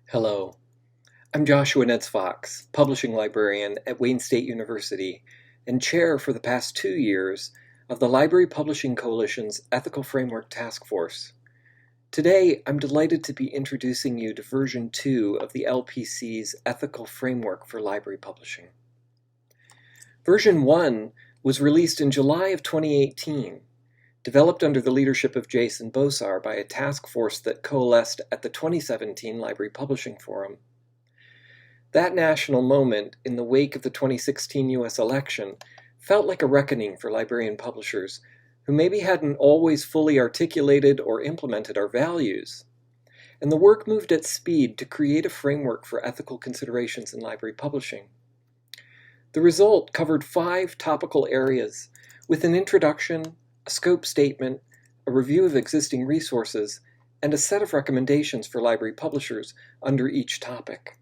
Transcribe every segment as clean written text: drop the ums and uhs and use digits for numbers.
Hello, I'm Joshua Neds-Fox, publishing librarian at Wayne State University and chair for the past 2 years of the Library Publishing Coalition's Ethical Framework Task Force. Today, I'm delighted to be introducing you to version 2 of the LPC's Ethical Framework for Library Publishing. Version 1 was released in July of 2018, developed under the leadership of Jason Bosar by a task force that coalesced at the 2017 Library Publishing Forum. That national moment, in the wake of the 2016 US election, felt like a reckoning for librarian publishers who maybe hadn't always fully articulated or implemented our values. And the work moved at speed to create a framework for ethical considerations in library publishing. The result covered 5 topical areas, with an introduction, a scope statement, a review of existing resources, and a set of recommendations for library publishers under each topic.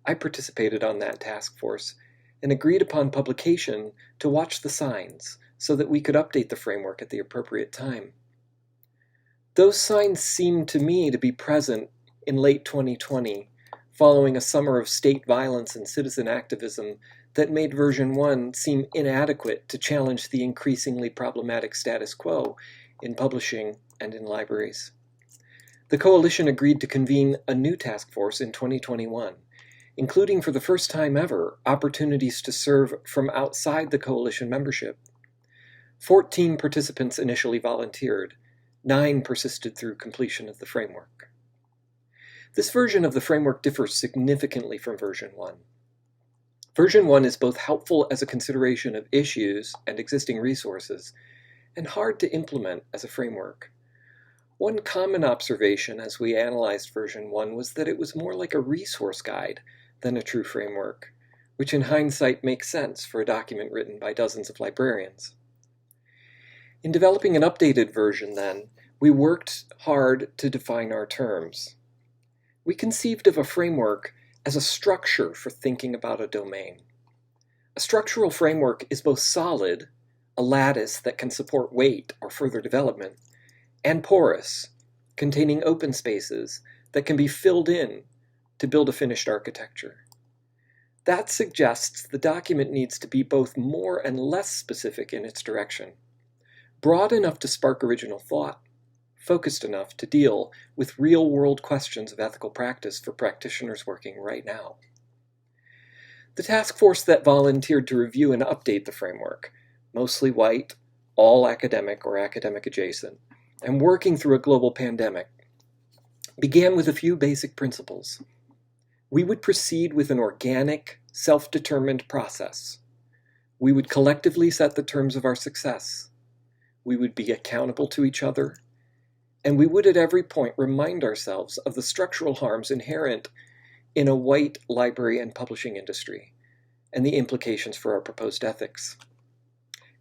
I participated on that task force and agreed upon publication to watch the signs so that we could update the framework at the appropriate time. Those signs seemed to me to be present in late 2020, following a summer of state violence and citizen activism that made version 1 seem inadequate to challenge the increasingly problematic status quo in publishing and in libraries. The coalition agreed to convene a new task force in 2021, including for the first time ever opportunities to serve from outside the coalition membership. 14 participants initially volunteered, 9 persisted through completion of the framework. This version of the framework differs significantly from version 1. Version 1 is both helpful as a consideration of issues and existing resources, and hard to implement as a framework. One common observation as we analyzed version 1 was that it was more like a resource guide than a true framework, which in hindsight makes sense for a document written by dozens of librarians. In developing an updated version, then, we worked hard to define our terms. We conceived of a framework as a structure for thinking about a domain. A structural framework is both solid, a lattice that can support weight or further development, and porous, containing open spaces that can be filled in to build a finished architecture. That suggests the document needs to be both more and less specific in its direction, broad enough to spark original thought, focused enough to deal with real-world questions of ethical practice for practitioners working right now. The task force that volunteered to review and update the framework, mostly white, all academic or academic adjacent, and working through a global pandemic, began with a few basic principles. We would proceed with an organic, self-determined process. We would collectively set the terms of our success. We would be accountable to each other, and we would at every point remind ourselves of the structural harms inherent in a white library and publishing industry, and the implications for our proposed ethics.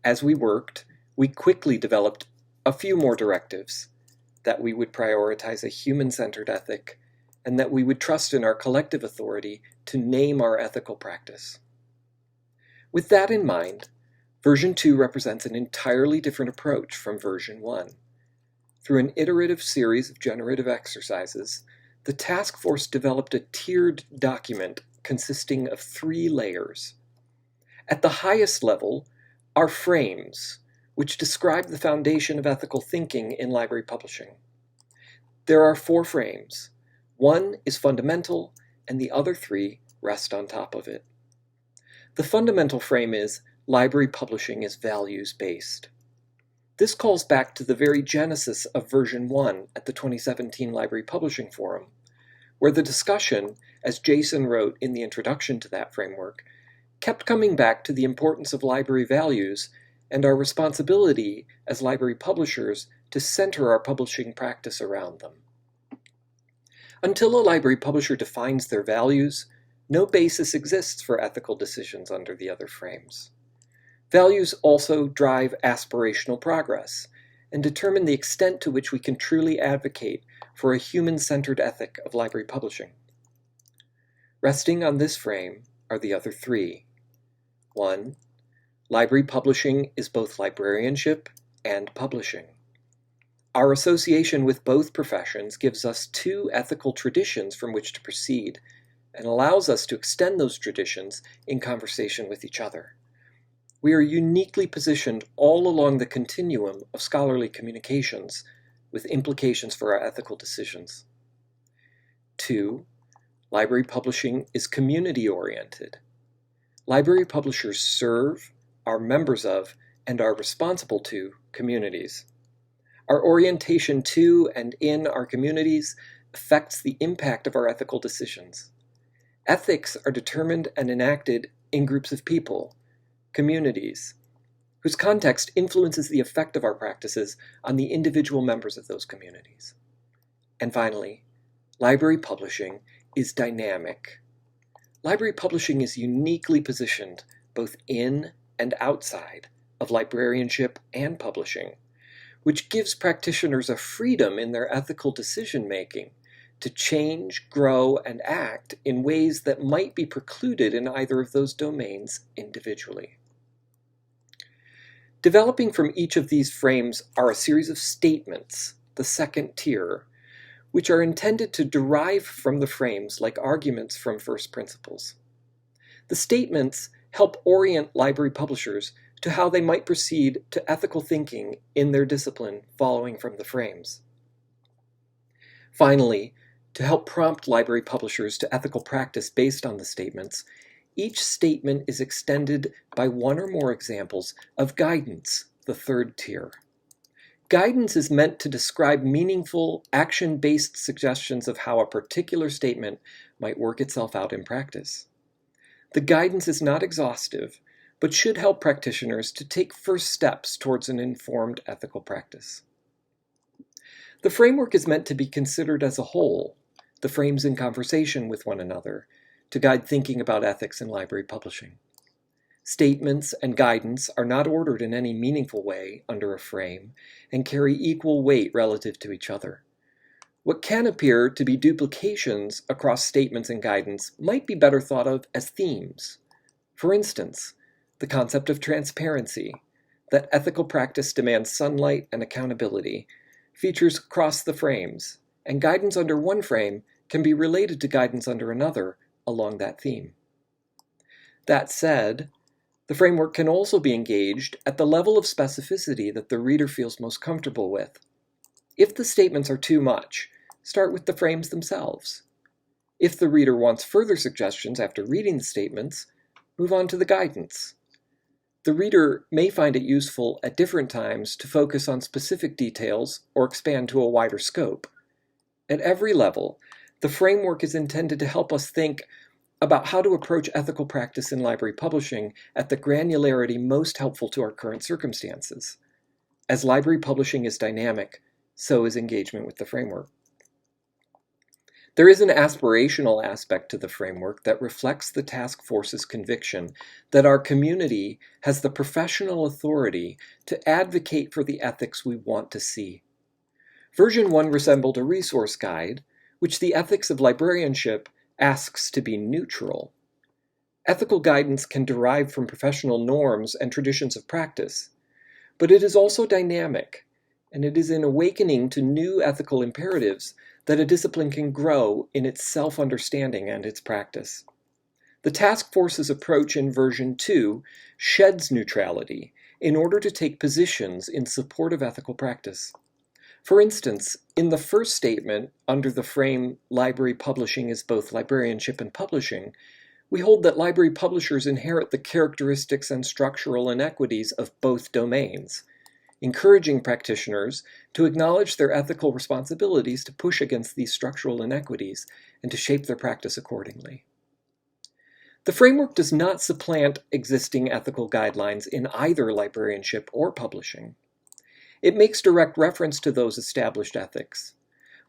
As we worked, we quickly developed a few more directives: that we would prioritize a human-centered ethic, and that we would trust in our collective authority to name our ethical practice. With that in mind, version 2 represents an entirely different approach from version 1. Through an iterative series of generative exercises, the task force developed a tiered document consisting of 3 layers. At the highest level are frames, which describe the foundation of ethical thinking in library publishing. There are 4 frames. 1 is fundamental, and the other 3 rest on top of it. The fundamental frame is library publishing is values-based. This calls back to the very genesis of version 1 at the 2017 Library Publishing Forum, where the discussion, as Jason wrote in the introduction to that framework, kept coming back to the importance of library values and our responsibility as library publishers to center our publishing practice around them. Until a library publisher defines their values, no basis exists for ethical decisions under the other frames. Values also drive aspirational progress and determine the extent to which we can truly advocate for a human-centered ethic of library publishing. Resting on this frame are the other 3. 1. Library publishing is both librarianship and publishing. Our association with both professions gives us two ethical traditions from which to proceed, and allows us to extend those traditions in conversation with each other. We are uniquely positioned all along the continuum of scholarly communications, with implications for our ethical decisions. 2. Library publishing is community-oriented. Library publishers serve, are members of, and are responsible to communities. Our orientation to and in our communities affects the impact of our ethical decisions. Ethics are determined and enacted in groups of people, communities, whose context influences the effect of our practices on the individual members of those communities. And finally, library publishing is dynamic. Library publishing is uniquely positioned both in and outside of librarianship and publishing, which gives practitioners a freedom in their ethical decision-making to change, grow, and act in ways that might be precluded in either of those domains individually. Developing from each of these frames are a series of statements, the second tier, which are intended to derive from the frames like arguments from first principles. The statements help orient library publishers to how they might proceed to ethical thinking in their discipline following from the frames. Finally, to help prompt library publishers to ethical practice based on the statements, each statement is extended by one or more examples of guidance, the third tier. Guidance is meant to describe meaningful, action-based suggestions of how a particular statement might work itself out in practice. The guidance is not exhaustive, but should help practitioners to take first steps towards an informed ethical practice. The framework is meant to be considered as a whole, the frames in conversation with one another, to guide thinking about ethics in library publishing. Statements and guidance are not ordered in any meaningful way under a frame and carry equal weight relative to each other. What can appear to be duplications across statements and guidance might be better thought of as themes. For instance, the concept of transparency, that ethical practice demands sunlight and accountability, features across the frames, and guidance under one frame can be related to guidance under another along that theme. That said, the framework can also be engaged at the level of specificity that the reader feels most comfortable with. If the statements are too much, start with the frames themselves. If the reader wants further suggestions after reading the statements, move on to the guidance. The reader may find it useful at different times to focus on specific details or expand to a wider scope. At every level, the framework is intended to help us think about how to approach ethical practice in library publishing at the granularity most helpful to our current circumstances. As library publishing is dynamic, so is engagement with the framework. There is an aspirational aspect to the framework that reflects the task force's conviction that our community has the professional authority to advocate for the ethics we want to see. Version 1 resembled a resource guide, which the ethics of librarianship asks to be neutral. Ethical guidance can derive from professional norms and traditions of practice, but it is also dynamic, and it is in awakening to new ethical imperatives that a discipline can grow in its self-understanding and its practice. The task force's approach in version 2 sheds neutrality in order to take positions in support of ethical practice. For instance, in the first statement, under the frame library publishing is both librarianship and publishing, we hold that library publishers inherit the characteristics and structural inequities of both domains, encouraging practitioners to acknowledge their ethical responsibilities to push against these structural inequities and to shape their practice accordingly. The framework does not supplant existing ethical guidelines in either librarianship or publishing. It makes direct reference to those established ethics,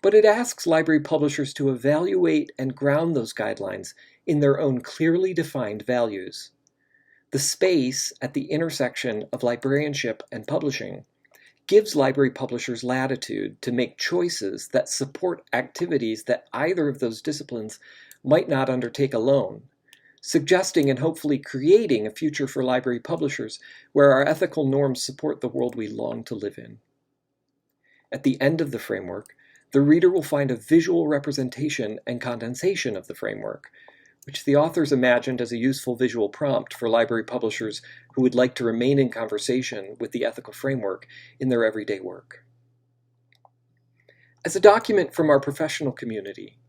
but it asks library publishers to evaluate and ground those guidelines in their own clearly defined values. The space at the intersection of librarianship and publishing gives library publishers latitude to make choices that support activities that either of those disciplines might not undertake alone, suggesting and hopefully creating a future for library publishers where our ethical norms support the world we long to live in. At the end of the framework, the reader will find a visual representation and condensation of the framework, which the authors imagined as a useful visual prompt for library publishers who would like to remain in conversation with the ethical framework in their everyday work. As a document from our professional community,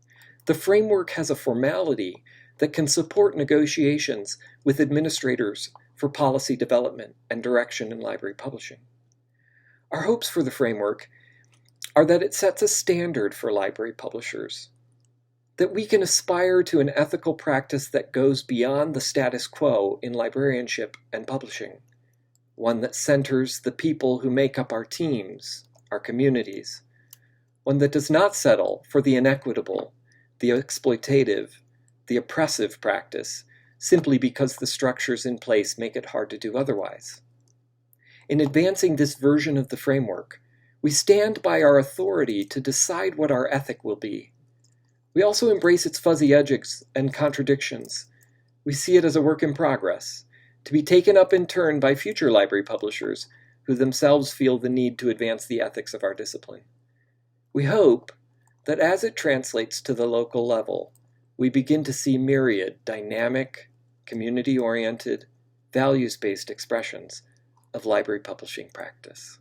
the framework has a formality that can support negotiations with administrators for policy development and direction in library publishing. Our hopes for the framework are that it sets a standard for library publishers, that we can aspire to an ethical practice that goes beyond the status quo in librarianship and publishing, one that centers the people who make up our teams, our communities, one that does not settle for the inequitable, the exploitative, the oppressive practice, simply because the structures in place make it hard to do otherwise. In advancing this version of the framework, we stand by our authority to decide what our ethic will be. We also embrace its fuzzy edges and contradictions. We see it as a work in progress, to be taken up in turn by future library publishers who themselves feel the need to advance the ethics of our discipline. We hope that as it translates to the local level, we begin to see myriad dynamic, community-oriented, values-based expressions of library publishing practice.